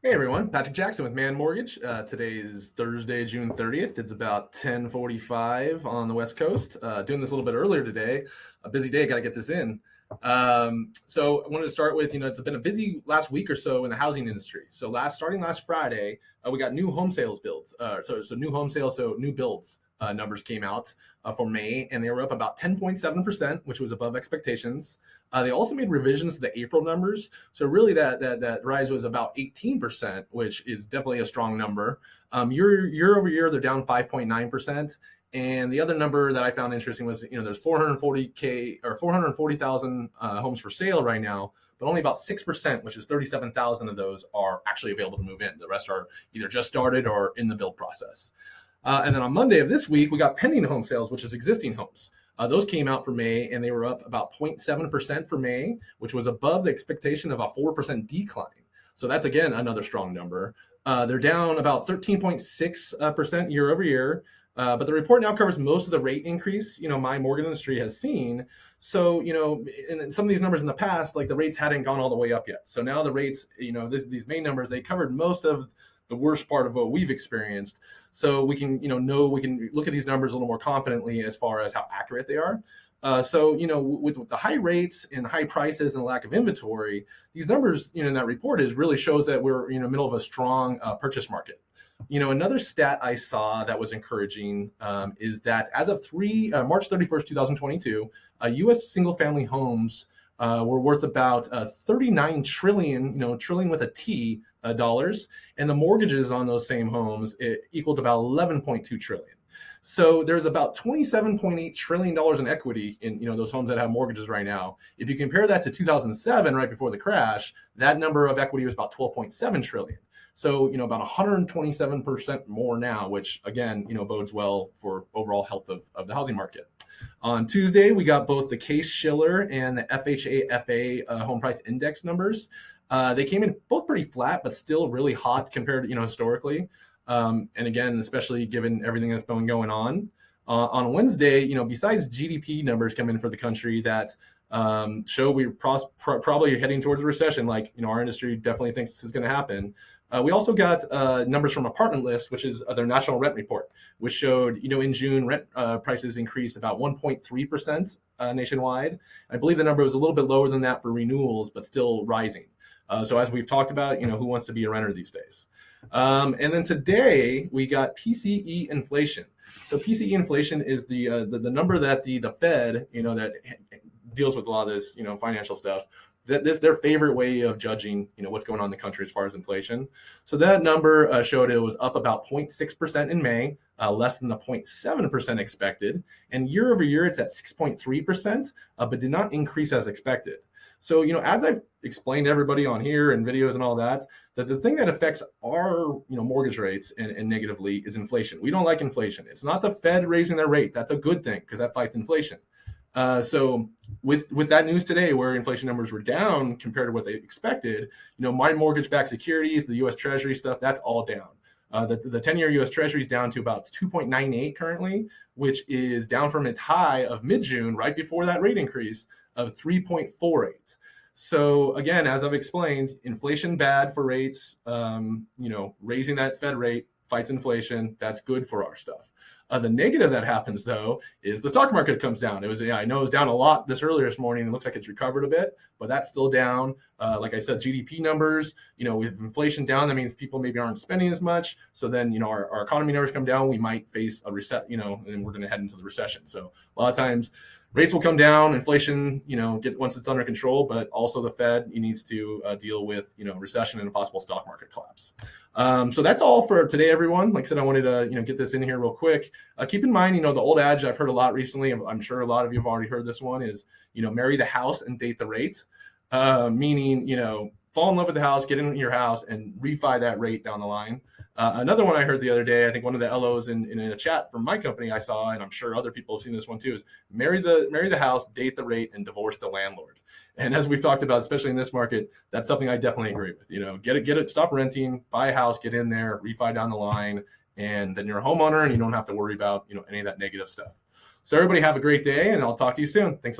Hey everyone, Patrick Jackson with Mann Mortgage. Today is Thursday, June 30th. It's about 10:45 on the West Coast. Doing this a little bit earlier today. A busy day, got to get this in. So I wanted to start with, it's been a busy last week or so in the housing industry. So starting last Friday, we got new home sales builds. So new home sales, so new builds numbers came out for May, and they were up about 10.7%, which was above expectations. They also made revisions to the April numbers. So really that rise was about 18%, which is definitely a strong number. Year over year, they're down 5.9%. And the other number that I found interesting was, there's 440,000 homes for sale right now, but only about 6%, which is 37,000 of those are actually available to move in. The rest are either just started or in the build process. And then on Monday of this week, we got pending home sales, which is existing homes. Those came out for May, and they were up about 0.7% for May, which was above the expectation of a 4% decline. So that's, again, another strong number. They're down about 13.6% year over year. But the report now covers most of the rate increase, my mortgage industry has seen. So, in some of these numbers in the past, like the rates hadn't gone all the way up yet. So now the rates, these main numbers, they covered most of the worst part of what we've experienced. So we can, we can look at these numbers a little more confidently as far as how accurate they are. So, with the high rates and high prices and the lack of inventory, these numbers, in that report really shows that we're in the middle of a strong purchase market. Another stat I saw that was encouraging is that as of March 31st, 2022, U.S. single-family homes were worth about 39 trillion, trillion with a T, dollars, and the mortgages on those same homes equaled about 11.2 trillion. So there's about $27.8 trillion in equity in those homes that have mortgages right now. If you compare that to 2007, right before the crash, that number of equity was about 12.7 trillion. So about 127% more now, which again bodes well for overall health of the housing market. On Tuesday, we got both the Case-Shiller and the FHA home price index numbers. They came in both pretty flat, but still really hot compared to historically. And again, especially given everything that's been going on. On Wednesday, besides GDP numbers come in for the country that show we're probably heading towards a recession, like our industry definitely thinks is going to happen. We also got numbers from Apartment List, which is their national rent report, which showed in June rent prices increased about 1.3% nationwide. I believe the number was a little bit lower than that for renewals, but still rising. So as we've talked about, who wants to be a renter these days? And then today we got PCE inflation. So PCE inflation is the number that the Fed, that deals with a lot of this, financial stuff. This their favorite way of judging, what's going on in the country as far as inflation. So that number showed it was up about 0.6% in May, less than the 0.7% expected. And year over year, it's at 6.3%, but did not increase as expected. So, as I've explained to everybody on here and videos and all that the thing that affects our, mortgage rates and negatively is inflation. We don't like inflation. It's not the Fed raising their rate. That's a good thing because that fights inflation. So with that news today, where inflation numbers were down compared to what they expected, my mortgage-backed securities, the U.S. Treasury stuff, that's all down. The 10-year U.S. Treasury is down to about 2.98 currently, which is down from its high of mid-June, right before that rate increase, of 3.48. So again, as I've explained, inflation bad for rates. Raising that Fed rate fights inflation. That's good for our stuff. The negative that happens, though, is the stock market comes down. I know it was down a lot earlier this morning. It looks like it's recovered a bit, but that's still down. Like I said, GDP numbers, with inflation down, that means people maybe aren't spending as much. So then, our economy numbers come down. We might face a reset, and we're going to head into the recession. So a lot of times rates will come down, inflation, once it's under control, but also the Fed needs to deal with, recession and a possible stock market collapse. So that's all for today, everyone. Like I said, I wanted to, get this in here real quick. Keep in mind, the old adage I've heard a lot recently, I'm sure a lot of you have already heard this one, is, marry the house and date the rate. Meaning, fall in love with the house, get in your house and refi that rate down the line. Another one I heard the other day, I think one of the LOs in a chat from my company I saw, and I'm sure other people have seen this one too, is marry the house, date the rate, and divorce the landlord. And as we've talked about, especially in this market, that's something I definitely agree with. Get it, stop renting, buy a house, get in there, refi down the line, and then you're a homeowner and you don't have to worry about any of that negative stuff. So everybody have a great day, and I'll talk to you soon. Thanks.